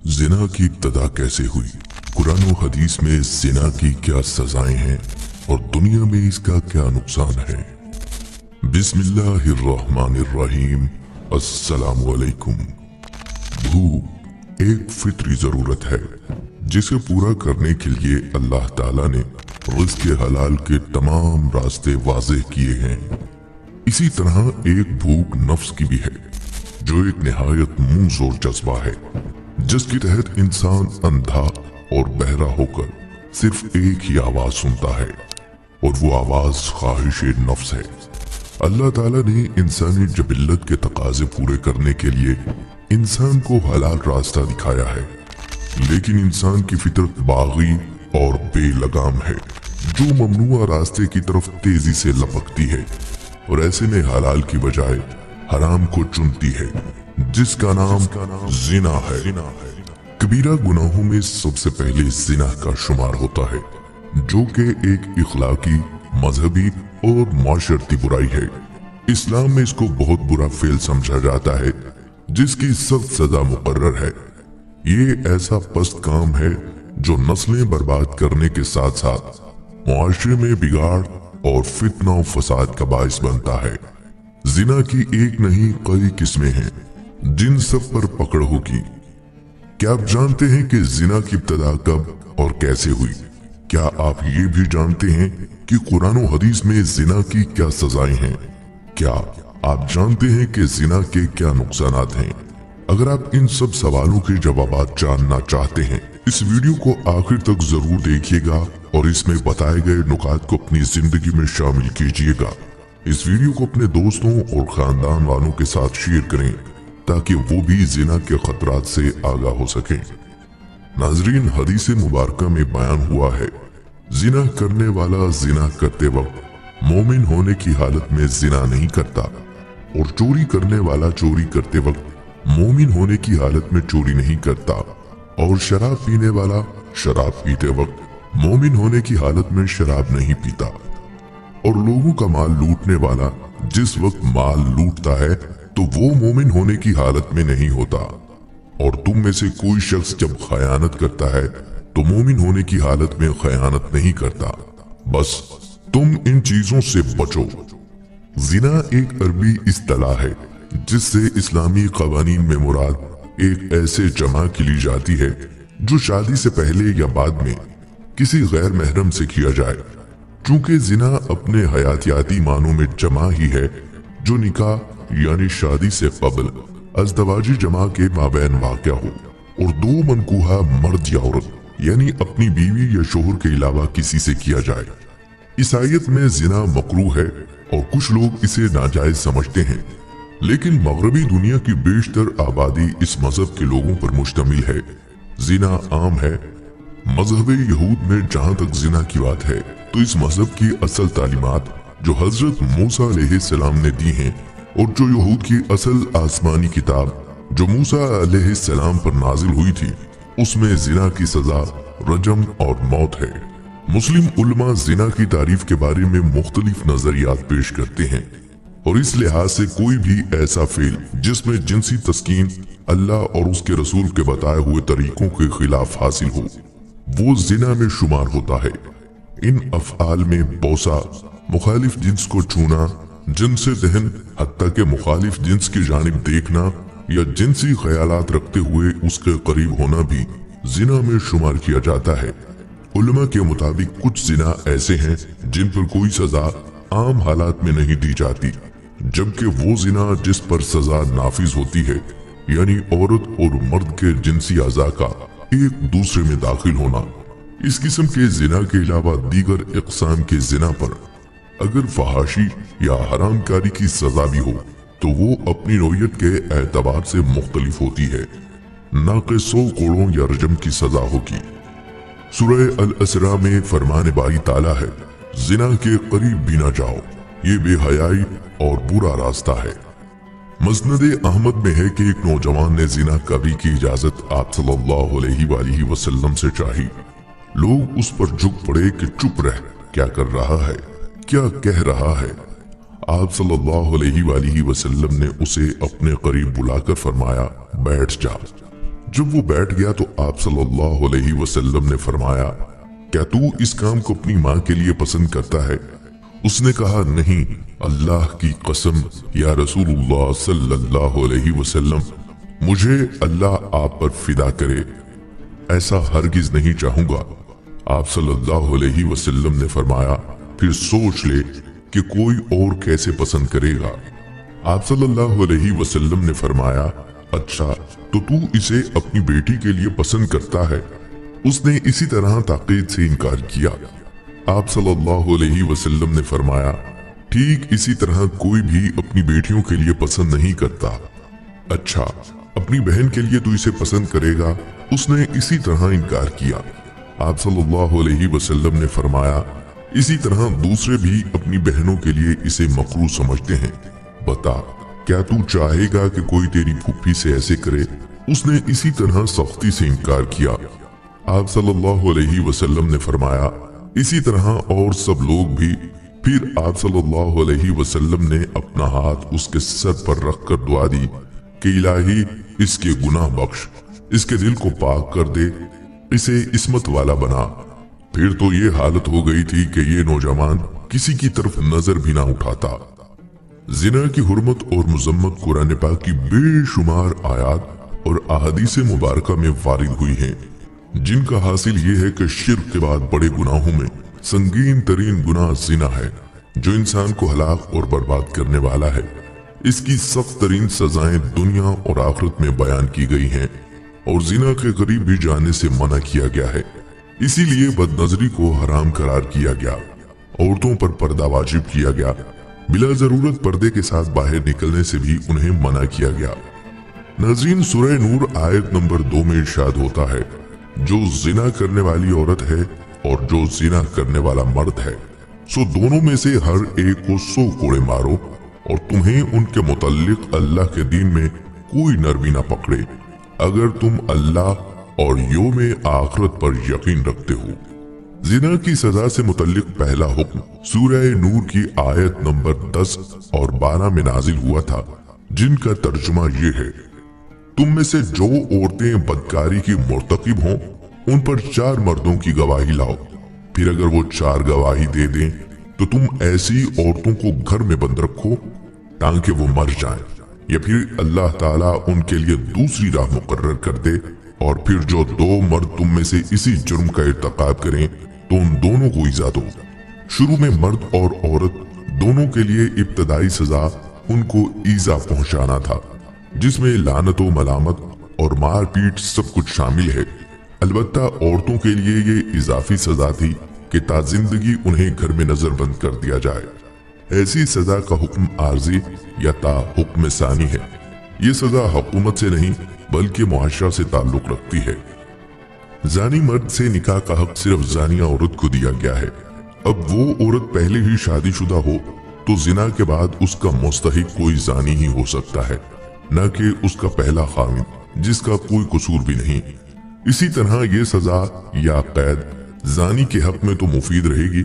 जिना की इब्तदा कैसे हुई, कुरान व हदीस में जिना की क्या सजाएं हैं और दुनिया में इसका क्या नुकसान है। बिस्मिल्लाहिर्रहमानिर्रहीम। अस्सलामु अलैकुम। भूख एक फितरी जरूरत है जिसे पूरा करने के लिए अल्लाह ताला ने रिज़्क़ हलाल के तमाम रास्ते वाज़ेह किए हैं। इसी तरह एक भूख नफ्स की भी है जो एक निहायत मुंहज़ोर जज्बा है, जिसके तहत इंसान अंधा और बहरा होकर सिर्फ एक ही आवाज सुनता है और वो आवाज ख्वाहिश नफ्स है। अल्लाह ताला ने इंसानी जबिल्लत के तकाजे पूरे करने के लिए इंसान को हलाल रास्ता दिखाया है, लेकिन इंसान की फितरत बागी और बेलगाम है जो ममनुआ रास्ते की तरफ तेजी से लपकती है और ऐसे में हलाल की बजाय हराम को चुनती है, जिसका नाम जिना है। कबीरा गुनाहों में सबसे पहले जिना का शुमार होता है, जो कि एक इखलाकी, मजहबी और माशरती बुराई है। इस्लाम में इसको बहुत बुरा फेल समझा जाता है जिसकी सख्त सजा मुकर्रर है। ये ऐसा पस्त काम है जो नस्लें बर्बाद करने के साथ साथ मुआशरे में बिगाड़ और फितना और फसाद का बाइस बनता है। जिना की एक नहीं कई किस्में हैं जिन सब पर पकड़ होगी। क्या आप जानते हैं कि जिना की इब्तदा कब और कैसे हुई? क्या आप ये भी जानते हैं कि कुरान और हदीस में जिना की क्या सजाएं हैं? क्या आप जानते हैं कि जिना के क्या नुकसानात हैं? अगर आप इन सब सवालों के जवाब जानना चाहते हैं, इस वीडियो को आखिर तक जरूर देखिएगा और इसमें बताए गए नुकात को अपनी जिंदगी में शामिल कीजिएगा। इस वीडियो को अपने दोस्तों और खानदान वालों के साथ शेयर करें ताकि वो भी जिना के खतरात से आगाह हो सकें। नाजरीन, हदीस मुबारका में बयान हुआ है, जिना करने वाला जिना करते वक्त मोमिन होने की हालत में जिना नहीं करता, और चोरी करने वाला चोरी करते वक्त मोमिन होने की हालत में चोरी नहीं करता, और शराब पीने वाला शराब पीते वक्त मोमिन होने की हालत में शराब नहीं पीता, और लोगों का माल लूटने वाला जिस वक्त माल लूटता है तो वो मोमिन होने की हालत में नहीं होता, और तुम में से कोई शख्स जब खयानत करता है तो मोमिन होने की हालत में खयानत नहीं करता। बस तुम इन चीजों से बचो। जिना एक अरबी इस्तिलाह है जिससे इस्लामी कवानीन में मुराद एक ऐसे जमा की ली जाती है जो शादी से पहले या बाद में किसी गैर महरम से किया जाए। चूंकि जिना अपने हयातियाती मानों में जमा ही है जो निकाह यानी शादी से कबल अज़दवाजी जमा के माबैन वाक़या हो और दो मनकूहा मर्द या औरत यानी अपनी बीवी या शोहर के अलावा किसी से किया जाए। ईसाईयत में जिना मकरूह है और कुछ लोग इसे नाजायज समझते हैं, लेकिन मगरबी दुनिया की बेशतर आबादी इस मजहब के लोगों पर मुश्तमिल है। जिना आम है। मजहब यहूद में जहाँ तक जिना की बात है तो इस मजहब की असल तालीमात जो हजरत मूसा अलैहिस्सलाम ने दी हैं और जो यहूद की असल आसमानी किताब जो मूसा अलैहिस्सलाम पर नाजिल हुई थी, उसमें जिना की सजा रजम और मौत है। मुस्लिम उलमा जिना की तारीफ के बारे में मुख्तलिफ नजरियात पेश करते हैं और इस लिहाज से कोई भी ऐसा फेल जिसमें जिनसी तस्कीन अल्लाह और उसके रसूल के बताए हुए तरीकों के खिलाफ हासिल हो वो जिना में शुमार होता है। इन अफ़आल में बोसा, मुखालिफ जिन्स को छूना, जिनसे दहन, हत्ता के मुखालिफ जिन्स की जानिब देखना या जिनसी ख्यालात रखते हुए उसके करीब होना भी जिना में शुमार किया जाता है। उलमा के मुताबिक कुछ जिना ऐसे हैं जिन पर कोई सजा आम हालात में नहीं दी जाती, जबकि वो जिना जिस पर सजा नाफिज होती है यानी औरत और मर्द के जिनसी अज़ा का एक दूसरे में दाखिल होना। इस किस्म के जिना के अलावा दीगर इक़साम के जिना पर अगर फहाशी या हरामकारी की सजा भी हो तो वो अपनी नौयत के एतबार से मुख्तलिफ होती है, ना कि 100 कोड़ों या रजम की सजा होगी। सूरह अल-इसरा में फरमाने बारी ताला है, जिना के करीब भी ना जाओ, ये बेहयाई और बुरा रास्ता है। मस्नद अहमद में है कि एक नौजवान ने जिना करने की इजाजत आप सल्लल्लाहु अलैहि वसल्लम से चाही। लोग उस पर झुक पड़े कि चुप रह, क्या कर रहा है, क्या कह रहा है। आप सल्लल्लाहु अलैहि वसल्लम ने उसे अपने करीब बुलाकर फरमाया, बैठ जा। जब वो बैठ गया तो आप सल्लल्लाहु अलैहि वसल्लम ने फरमाया, क्या तू इस काम को अपनी माँ के लिए पसंद करता है? उसने कहा, नहीं, अल्लाह की कसम या रसूलुल्लाह सल्लल्लाहु अलैहि वसल्लम, मुझे अल्लाह आप पर फिदा करे, ऐसा हरगिज नहीं चाहूंगा। आप सल्लल्लाहु अलैहि वसल्लम ने फरमाया, फिर सोच ले कि कोई और कैसे पसंद करेगा। आप सल्लल्लाहु अलैहि वसल्लम ने फरमाया, अच्छा तो तू इसे अपनी बेटी के लिए पसंद करता है? उसने इसी तरह ताकीद से इनकार किया। आप सल्लल्लाहु अलैहि वसल्लम ने फरमाया, ठीक इसी तरह कोई भी अपनी बेटियों के लिए पसंद नहीं करता। अच्छा, अपनी बहन के लिए तू इसे पसंद करेगा? उसने इसी तरह इनकार किया। आप सल्लल्लाहु अलैहि वसल्लम ने फरमाया, इसी तरह दूसरे भी अपनी बहनों के लिए इसे मकरूह समझते हैं। बता, क्या तू चाहेगा कि कोई तेरी फूफी से ऐसे करे? उसने इसी तरह सख्ती से इनकार किया। आप सल्लल्लाहु अलैहि वसल्लम ने फरमाया, इसी तरह और सब लोग भी। फिर आप सल्लल्लाहु अलैहि वसल्लम ने अपना हाथ उसके सर पर रखकर दुआ दी कि इलाही इसके गुनाह बख्श, इसके दिल को पाक कर दे, इसे इस्मत वाला बना। फिर तो ये हालत हो गई थी कि ये नौजवान किसी की तरफ नजर भी ना उठाता। जिना की हुर्मत और मुजम्मत कुरान पाक की बेशुमार आयात और अहादीस मुबारका में वारिद हुई हैं, जिनका हासिल ये है कि शिर्क के बाद बड़े गुनाहों में संगीन तरीन गुनाह जिना है, जो इंसान को हलाक और बर्बाद करने वाला है। इसकी सख्त तरीन सजाएं दुनिया और आखिरत में बयान की गई हैं और जिना के करीब भी जाने से मना किया गया है। इसीलिए बदनजरी को हराम करार किया गया, औरतों पर पर्दा वाजिब किया गया, बिला जरूरत पर्दे के साथ बाहर निकलने से भी उन्हें मना किया गया। नाज़रीन, सूरह नूर आयत नंबर 2 में इरशाद होता है, जो जिना करने वाली औरत है और जो जिना करने वाला मर्द है, सो दोनों में से हर एक को 100 कोड़े मारो और तुम्हें उनके मुतल्लिक अल्लाह के दीन में कोई नरमी ना पकड़े, अगर तुम अल्लाह और यौम आखिरत पर यकीन रखते हो। जिना की सजा से मुतल्लिक पहला हुक्म सूरह नूर की आयत नंबर 10 और 12 में नाजिल हुआ था, जिनका तर्जुमा ये है, तुम में से जो औरतें बदकारी की मुर्तकिब हों, उन पर 4 मर्दों की गवाही लाओ। फिर अगर वो 4 गवाही दे दें तो तुम ऐसी औरतों को घर में बंद रखो ताकि वो मर जाएं, या फिर अल्लाह ताला उनके लिए दूसरी राह मुकर्रर कर दे। और फिर जो 2 मर्द तुम में से इसी जुर्म का इर्तिकाब करें तो उन दोनों को इजा दो। शुरू में मर्द और औरत दोनों के लिए इब्तदाई सजा उनको ईजा पहुंचाना था, जिसमें लानत व मलामत और मार पीट सब कुछ शामिल है। अलबत्ता औरतों के लिए ये इजाफी सजा थी कि ता जिंदगी उन्हें घर में नजरबंद कर दिया जाए। ऐसी सजा का हुक्म आर्जी या ता हुक्म सानी है। ये सजा हुकूमत से नहीं बल्कि मुआशरा से ताल्लुक रखती है। जानी मर्द से निकाह का हक सिर्फ जानिया औरत को दिया गया है। अब वो औरत पहले ही शादीशुदा हो तो जिना के बाद उसका मुस्तहिक कोई जानी ही हो सकता है, न कि उसका पहला खामिद जिसका कोई कसूर भी नहीं। इसी तरह ये सजा या कैद जानी के हक में तो मुफीद रहेगी,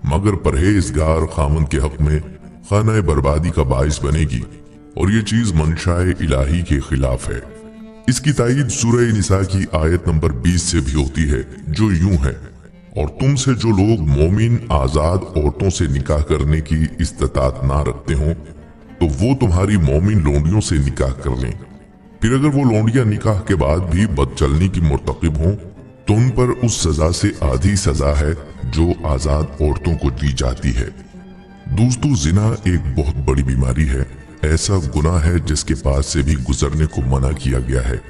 मगर परहेजगार खामन के हक में खाना बर्बादी का बाइस बनेगी और ये चीज मंशाए इलाही के खिलाफ है। इसकी तायीद सूरह निसा की आयत नंबर 20 से भी होती है, जो यूं है, और तुमसे जो लोग मोमिन आजाद औरतों से निकाह करने की इस्तात ना रखते हो तो वो तुम्हारी मोमिन लोंडियों से निकाह कर लें। फिर अगर वो लोंडियां निकाह के बाद भी बदचलनी की मुर्तकिब हों तो उन पर उस सजा से आधी सजा है जो आजाद औरतों को दी जाती है। दोस्तों, जिना एक बहुत बड़ी बीमारी है, ऐसा गुनाह है जिसके पास से भी गुजरने को मना किया गया है।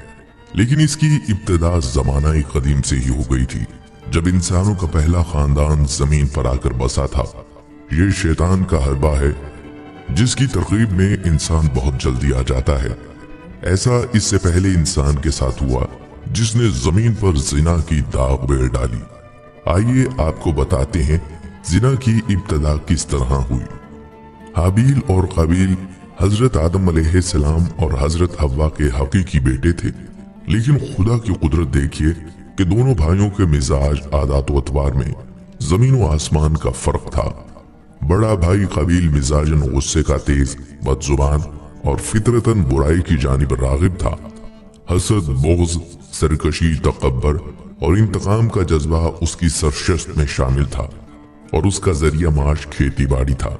लेकिन इसकी इब्तिदा जमाना कदीम से ही हो गई थी, जब इंसानों का पहला खानदान जमीन पर आकर बसा था। ये शैतान का हरबा है जिसकी तरकीब में इंसान बहुत जल्दी आ जाता है। ऐसा इससे पहले इंसान के साथ हुआ जिसने जमीन पर जिना की दाग बेर डाली। आइए आपको बताते हैं जिना की इब्तिदा किस तरह हुई। हाबील और काबिल हजरत आदम अलैहिस्सलाम और हजरत हव्वा के हकीकी बेटे थे, लेकिन खुदा की कुदरत देखिए कि दोनों भाइयों के मिजाज आदात व अतवार में जमीन व आसमान का फर्क था। बड़ा भाई काबिल मिजाजन गुस्से का तेज, बदजुबान और फितरतन बुराई की जानिब रागिब था। हसद, बोझ سرکشی، تکبر اور انتقام کا جذبہ اس کی سرشت میں شامل تھا اور اس کا ذریعہ معاش کھیتی باڑی تھا،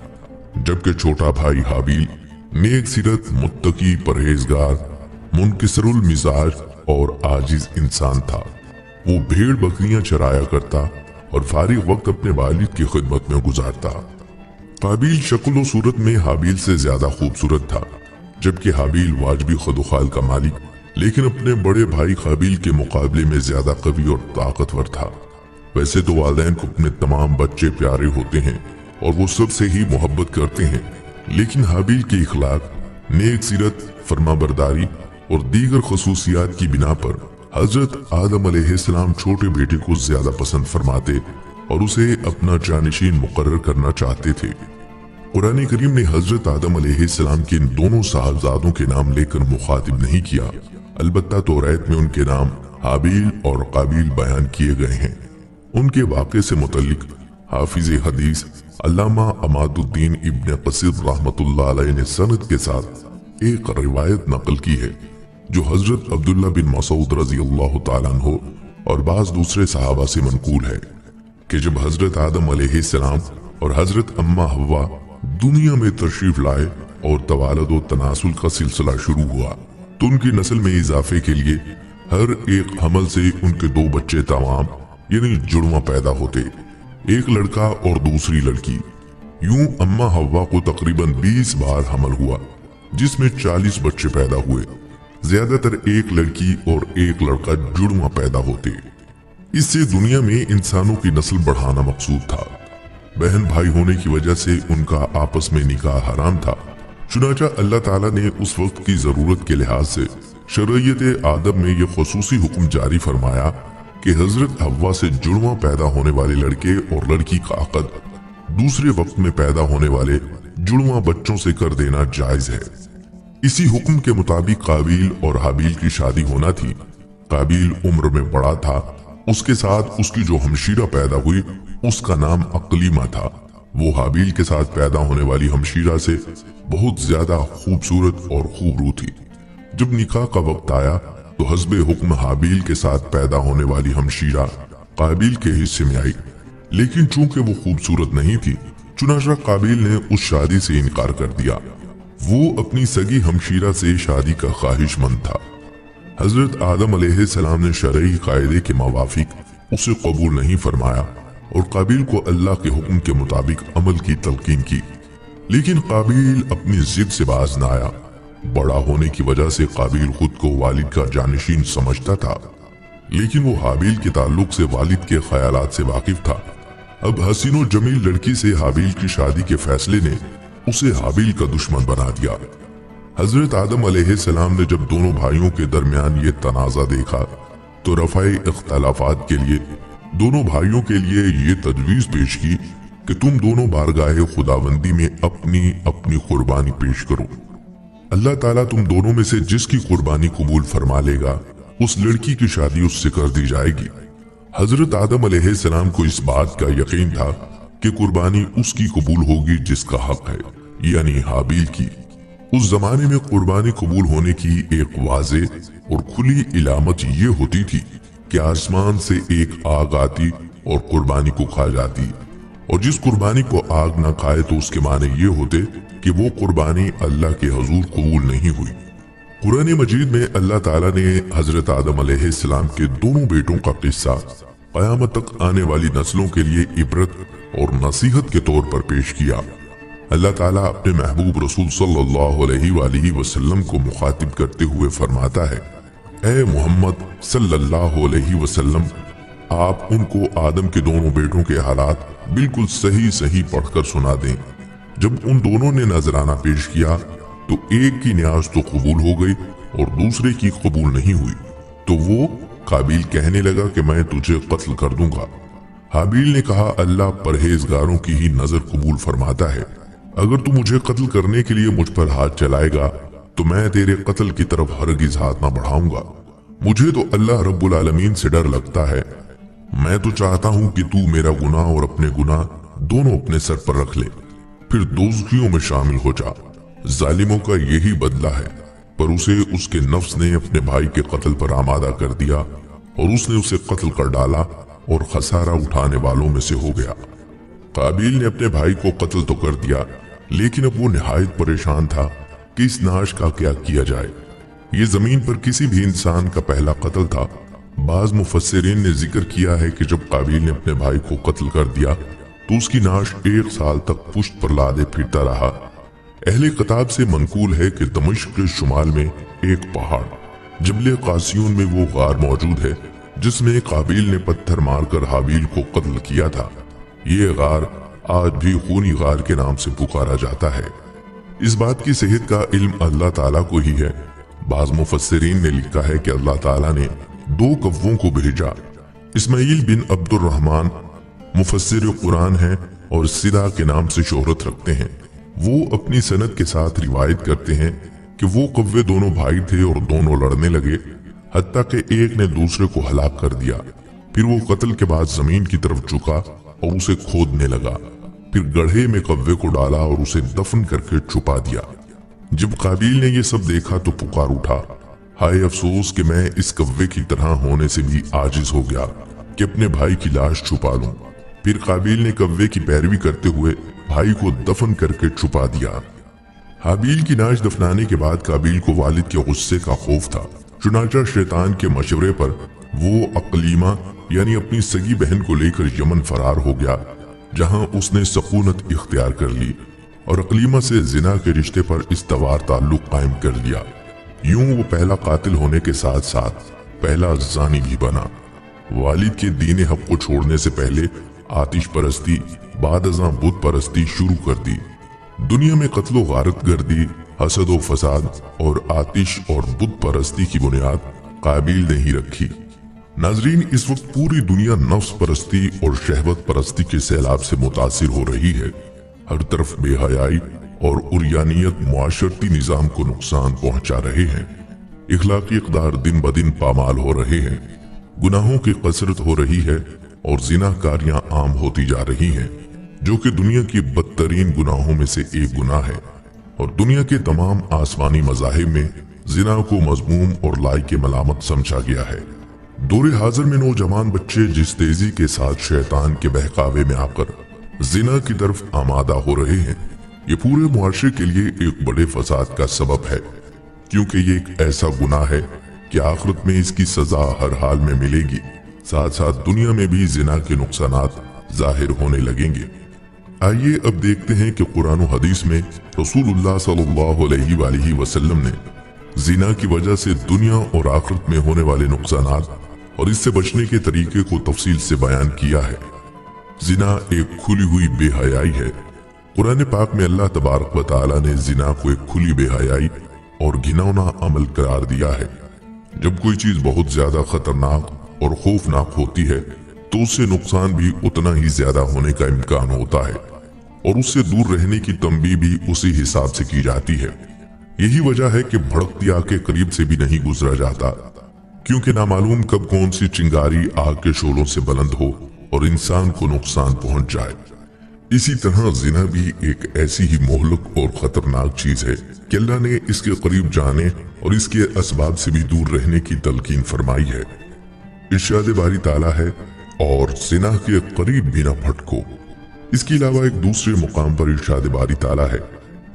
جبکہ چھوٹا بھائی حابیل نیک سیرت، متقی، پرہیزگار، منکسر المزاج اور عاجز انسان تھا۔ وہ بھیڑ بکریاں چرایا کرتا اور فارغ وقت اپنے والد کی خدمت میں گزارتا۔ قابیل شکل و صورت میں حابیل سے زیادہ خوبصورت تھا، جبکہ حابیل واجبی خدوخال کا مالک لیکن اپنے بڑے بھائی قابیل کے مقابلے میں زیادہ قوی اور طاقتور تھا۔ ویسے تو والدین کو اپنے تمام بچے پیارے ہوتے ہیں اور وہ سب سے ہی محبت کرتے ہیں، لیکن حابیل کے اخلاق، نیک سیرت، فرما برداری اور دیگر خصوصیات کی بنا پر حضرت آدم علیہ السلام چھوٹے بیٹے کو زیادہ پسند فرماتے اور اسے اپنا جانشین مقرر کرنا چاہتے تھے۔ قرآن کریم نے حضرت آدم علیہ السلام کے ان دونوں صاحبزادوں کے نام لے کر مخاطب نہیں کیا، البتہ توریت میں ان کے نام حابیل اور قابیل بیان کیے گئے ہیں۔ ان کے واقعے سے متعلق حافظ حدیث علامہ عماد الدین ابن قصیر رحمت اللہ علیہ نے سند کے ساتھ ایک روایت نقل کی ہے جو حضرت عبداللہ بن مسعود رضی اللہ تعالیٰ عنہ اور بعض دوسرے صحابہ سے منقول ہے کہ جب حضرت آدم علیہ السلام اور حضرت اماں حوا دنیا میں تشریف لائے اور توالد و تناسل کا سلسلہ شروع ہوا تو ان کی نسل میں اضافے کے لیے ہر ایک حمل سے ان کے دو بچے تمام یعنی جڑواں پیدا ہوتے، ایک لڑکا اور دوسری لڑکی۔ یوں اماں حوا کو تقریباً 20 بار حمل ہوا جس میں 40 بچے پیدا ہوئے، زیادہ تر ایک لڑکی اور ایک لڑکا جڑواں پیدا ہوتے۔ اس سے دنیا میں انسانوں کی نسل بڑھانا مقصود تھا۔ بہن بھائی ہونے کی وجہ سے ان کا آپس میں نکاح حرام تھا، چنانچہ اللہ تعالیٰ نے اس وقت کی ضرورت کے لحاظ سے شریعت آدم میں یہ خصوصی حکم جاری فرمایا کہ حضرت حوا سے جڑواں پیدا ہونے والے لڑکے اور لڑکی کا عقد دوسرے وقت میں پیدا ہونے والے جڑواں بچوں سے کر دینا جائز ہے۔ اسی حکم کے مطابق قابیل اور حابیل کی شادی ہونا تھی۔ قابیل عمر میں بڑا تھا، اس کے ساتھ اس کی جو ہمشیرہ پیدا ہوئی اس کا نام اقلیمہ تھا۔ وہ حابیل کے ساتھ پیدا ہونے والی ہمشیرہ سے بہت زیادہ خوبصورت اور خوبرو تھی۔ جب نکاح کا وقت آیا تو حسب حکم حابیل کے ساتھ پیدا ہونے والی ہمشیرہ قابیل کے حصے میں آئی، لیکن چونکہ وہ خوبصورت نہیں تھی چنانچہ قابیل نے اس شادی سے انکار کر دیا۔ وہ اپنی سگی ہمشیرہ سے شادی کا خواہش مند تھا۔ حضرت آدم علیہ السلام نے شرعی قاعدے کے موافق اسے قبول نہیں فرمایا اور قابیل کو اللہ کے حکم کے مطابق عمل کی تلقین کی، لیکن قابیل اپنی ضد سے باز نہ آیا۔ بڑا ہونے کی وجہ سے قابیل خود کو والد کا جانشین سمجھتا تھا، لیکن وہ حابیل کے تعلق سے والد کے خیالات سے واقف تھا۔ اب حسین و جمیل لڑکی سے حابیل کی شادی کے فیصلے نے اسے حابیل کا دشمن بنا دیا۔ حضرت آدم علیہ السلام نے جب دونوں بھائیوں کے درمیان یہ تنازع دیکھا تو رفع اختلافات کے لیے دونوں بھائیوں کے لیے یہ تجویز پیش کی کہ تم دونوں بارگاہ خداوندی میں اپنی اپنی قربانی پیش کرو۔ اللہ تعالیٰ تم دونوں میں سے جس کی قربانی قبول فرما لے گا اس لڑکی کی شادی اس سے کر دی جائے گی۔ حضرت آدم علیہ السلام کو اس بات کا یقین تھا کہ قربانی اس کی قبول ہوگی جس کا حق ہے، یعنی حابیل کی۔ اس زمانے میں قربانی قبول ہونے کی ایک واضح اور کھلی علامت یہ ہوتی تھی کہ آسمان سے ایک آگ آتی اور قربانی کو کھا جاتی، اور جس قربانی کو آگ نہ کھائے تو اس کے معنی یہ ہوتے کہ وہ قربانی اللہ کے حضور قبول نہیں ہوئی۔ قرآن مجید میں اللہ تعالیٰ نے حضرت آدم علیہ السلام کے دونوں بیٹوں کا قصہ قیامت تک آنے والی نسلوں کے لیے عبرت اور نصیحت کے طور پر پیش کیا۔ اللہ تعالیٰ اپنے محبوب رسول صلی اللہ علیہ وآلہ وسلم کو مخاطب کرتے ہوئے فرماتا ہے، اے محمد صلی اللہ علیہ وسلم، آپ ان کو آدم کے دونوں بیٹوں کے حالات بالکل صحیح پڑھ کر سنا دیں۔ جب ان دونوں نے نذرانہ پیش کیا تو ایک کی نیاز تو قبول ہو گئی اور دوسرے کی قبول نہیں ہوئی، تو وہ قابیل کہنے لگا کہ میں تجھے قتل کر دوں گا۔ حابیل نے کہا، اللہ پرہیزگاروں کی ہی نظر قبول فرماتا ہے، اگر تو مجھے قتل کرنے کے لیے مجھ پر ہاتھ چلائے گا تو میں تیرے قتل کی طرف ہرگز ہاتھ نہ بڑھاؤں گا۔ مجھے تو اللہ رب العالمین سے ڈر لگتا ہے، میں تو چاہتا ہوں کہ تو میرا گناہ اور اپنے گناہ دونوں اپنے سر پر رکھ لے، پھر دوزخیوں میں شامل ہو جا۔ ظالموں کا یہی بدلہ ہے۔ पर उसे उसके नफ्स ने अपने भाई के कत्ल पर आमादा कर दिया और उसने उसे कत्ल कर डाला और खसारा उठाने वालों में से हो गया। काबिल ने अपने भाई को कत्ल तो कर दिया, लेकिन अब वो निहायत परेशान था कि इस नाश का क्या किया जाए। ये जमीन पर किसी भी इंसान का पहला कत्ल था। बाज मुफस्सिरीन ने जिक्र किया है कि जब काबिल ने अपने भाई को कत्ल कर दिया तो उसकी नाश 1 साल तक पुश्त पर लादे फिरता रहा। अहले किताब से मनकूल है कि दमिश्क के शुमाल में एक पहाड़ जबले कासियून में वो गार मौजूद है जिसमें काबिल ने पत्थर मारकर हाबील को कत्ल किया था। ये गार आज भी खूनी गार के नाम से पुकारा जाता है। इस बात की सेहत का इल्म अल्लाह ताला को ही है। बाज मुफस्सिरीन ने लिखा है कि अल्लाह ताला ने 2 कव्वों को भेजा। इस्माइल बिन अब्दुर्रहमान मुफस्सिर कुरान हैं और सिदा के नाम से शोहरत रखते हैं। वो अपनी सनद के साथ रिवायत करते हैं कि वो कव्वे दोनों भाई थे और दोनों लड़ने लगे, हत्ता कि एक ने दूसरे को हलाक कर दिया। फिर वो कत्ल के बाद जमीन की तरफ झुका और उसे खोदने लगा। फिर गड्ढे में कव्वे को डाला और उसे दफन करके छुपा दिया। जब काबिल ने ये सब देखा तो पुकार उठा, हाय अफसोस कि मैं इस कव्वे की तरह होने से भी आजिज हो गया कि अपने भाई की लाश छुपा लूं। फिर काबिल ने कव्वे की पैरवी करते हुए भाई को दफन करके छुपा दिया। हाबील की नाश दफनाने के बाद काबिल को वालिद के गुस्से का खौफ था। चुनाचा शैतान के मशवरे पर वो अकलीमा यानी अपनी सगी बहन को लेकर यमन फरार हो गया, जहां उसने सकूनत इख्तियार कर ली और अकलीमा से जिना के रिश्ते पर इस्तवार ताल्लुक कायम कर लिया। यूं वो पहला कातिल होने के साथ साथ पहला जानी भी बना। वालिद के दीन हक को छोड़ने से पहले आतिश परस्ती बाद अज़ां बुत परस्ती शुरू कर दी। दुनिया में कत्लो गारत गर्दी, हसद व फसाद और आतिश और बुत परस्ती की बुनियाद काबिल ने ही रखी। नाजरीन, इस वक्त पूरी दुनिया नफ्स परस्ती और शहवत परस्ती के सैलाब से मुतासिर हो रही है। हर तरफ बेहयाई और उर्यानियत मुआशरती निजाम को नुकसान पहुंचा रहे हैं। इखलाकी इक़दार दिन ब दिन पामाल हो रहे हैं। गुनाहों की कसरत हो रही है और जिनाकारियां आम होती जा रही हैं, जो कि दुनिया की बदतरीन गुनाहों में से एक गुनाह है। और दुनिया के तमाम आसमानी मज़ाहिब में जिना को मजमूम और लायक मलामत समझा गया है। दौरे हाजिर में नौजवान बच्चे जिस तेजी के साथ शैतान के बहकावे में आकर जिना की तरफ आमादा हो रहे हैं, ये पूरे मुआशरे के लिए एक बड़े फसाद का सबब है, क्योंकि ये एक ऐसा गुनाह है कि आखिरत में इसकी सजा हर हाल में मिलेगी। साथ साथ दुनिया में भी जिना के नुकसानात जाहिर होने लगेंगे। आइए अब देखते हैं कि कुरान और हदीस में रसूलुल्लाह सल्लल्लाहु अलैहि वसल्लम ने जिना की वजह से दुनिया और आखिरत में होने वाले नुकसानात और इससे बचने के तरीके को तफसील से बयान किया है। जिना एक खुली हुई बेहयाई है। कुरान पाक में अल्लाह तबारक व तआला ने जिना को एक खुली बेहयाई और घिनौना अमल करार दिया है। जब कोई चीज बहुत ज्यादा खतरनाक और खौफनाक होती है तो उससे नुकसान भी उतना ही ज्यादा होने का इम्कान होता है और उससे दूर रहने की तंबीह भी उसी हिसाब से की जाती है। यही वजह है कि भड़कती आग के करीब से भी नहीं गुजरा जाता, क्योंकि नामालूम कब कौन सी चिंगारी आग के शोलों से बुलंद हो और इंसान को नुकसान पहुंच जाए। इसी तरह जिना भी एक ऐसी ही मोहलक और खतरनाक चीज है कि अल्लाह ने इसके करीब जाने और इसके असबाब से भी दूर रहने की तलकीन फरमाई है। इरशाद बारी ताला है, और जिना के करीब भी न फटको। इसके अलावा एक दूसरे मुकाम पर इरशाद बारी ताला है,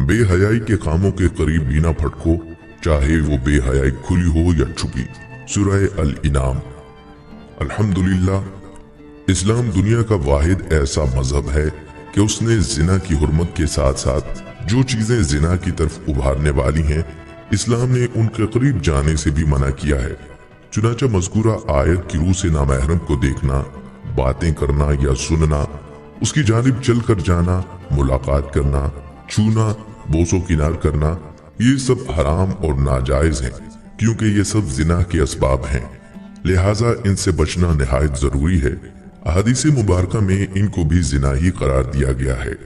बेहयाई के कामों के करीब भी न फटको, चाहे वो बेहयाई खुली हो या छुपी। सूरह अल इनाम। अल्हम्दुलिल्लाह, इस्लाम दुनिया का वाहिद ऐसा मजहब है कि उसने जिना की हुर्मत के साथ साथ जो चीजें जिना की तरफ उभारने वाली हैं, इस्लाम ने उनके करीब जाने से भी मना किया है। चुनाचा मज़कूरा आयत की रूह से नामहरम को देखना, बातें करना या सुनना, उसकी जानिब चल कर जाना, मुलाकात करना, छूना, बोसो किनार करना, ये सब हराम और नाजायज हैं, क्योंकि ये सब जिना के असबाब हैं। लिहाजा इनसे बचना निहायत जरूरी है। अहादीस मुबारका में इनको भी जिना ही करार दिया गया है।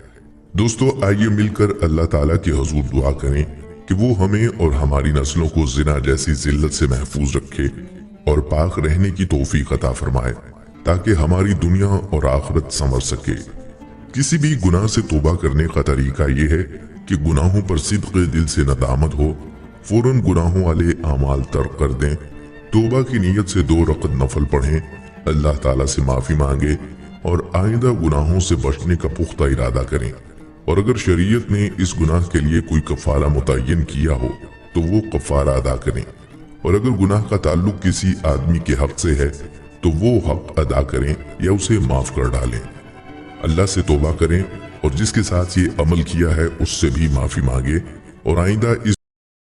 दोस्तों, आइए मिलकर अल्लाह ताला के हुजूर दुआ करें कि वो हमें और हमारी नस्लों को जिना जैसी जिल्लत से महफूज रखे और पाक रहने की तौफीक अता फरमाए, ताकि हमारी दुनिया और आखिरत संवर सके। किसी भी गुनाह से तौबा करने का तरीका ये है कि गुनाहों पर सिद्क़े दिल से नदामत हो फौरन गुनाहों वाले आमाल तर्क कर दें, तौबा की नीयत से 2 रकत नफल पढ़ें, अल्लाह ताला से माफ़ी मांगे और आइंदा गुनाहों से बचने का पुख्ता इरादा करें। और अगर शरीयत ने इस गुनाह के लिए कोई कफ़ारा मुतय्यन किया हो तो वो कफ़ारा अदा करें। और अगर गुनाह का ताल्लुक किसी आदमी के हक से है तो वो हक अदा करें या उसे माफ़ कर डालें। अल्लाह से तौबा करें और जिसके साथ ये अमल किया है उससे भी माफ़ी मांगे और आइंदा इस